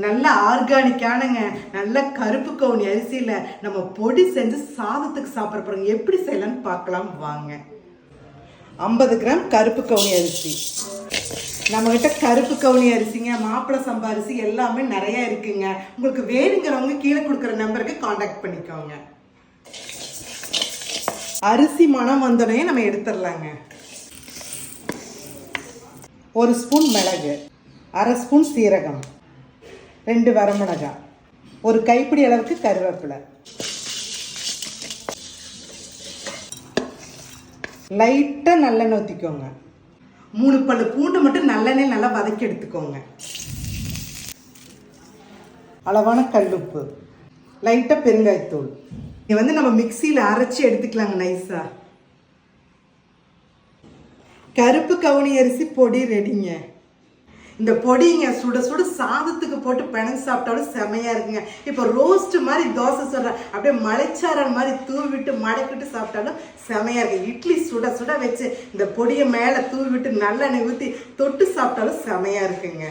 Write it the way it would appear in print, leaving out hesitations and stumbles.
நல்ல ஆர்கானிக்கானங்க நல்ல கருப்பு கவுனி அரிசியில் நம்ம பொடி செஞ்சு சாதத்துக்கு சாப்பிட போகிறோங்க. எப்படி செய்யலான்னு பார்க்கலாம் வாங்க. 50 கிராம் கருப்பு கவுனி அரிசி. நம்மகிட்ட கருப்பு கவுனி அரிசிங்க, மாப்பிள்ளை சம்பா அரிசி எல்லாமே நிறைய இருக்குங்க. உங்களுக்கு வேணுங்கிறவங்க கீழே கொடுக்குற நம்பருக்கு காண்டாக்ட் பண்ணிக்கோங்க. அரிசி மனம் வந்தோடனே நம்ம எடுத்துடலாங்க. 1 ஸ்பூன் மிளகு, 1/2 ஸ்பூன் சீரகம், 2 வரமிளகாய், 1 கைப்பிடி அளவுக்கு கருவேப்பிலை, லைட்டாக நல்லெண்ணெய் ஊற்றிக்கோங்க. 3 பல்லு பூண்டு மட்டும் நல்லெண்ணெய் நல்லா வதக்கி எடுத்துக்கோங்க. அளவான கல்லுப்பு, லைட்டாக பெருங்காயத்தூள். இது நம்ம மிக்சியில் அரைச்சி எடுத்துக்கலாங்க நைஸா. கருப்பு கவுனி அரிசி பொடி ரெடிங்க. இந்த பொடிங்க சுட சுட சாதத்துக்கு போட்டு பிணைஞ்சு சாப்பிட்டாலும் செமையாக இருக்குங்க. இப்போ ரோஸ்ட் மாதிரி தோசை சுடுற அப்படியே மலைச்சாரல் மாதிரி தூவிட்டு மடக்கிட்டு சாப்பிட்டாலும் செமையாக இருக்குது. இட்லி சுட சுட வச்சு இந்த பொடியை மேலே தூவிட்டு நல்லெண்ணெய் ஊற்றி தொட்டு சாப்பிட்டாலும் செமையாக இருக்குங்க.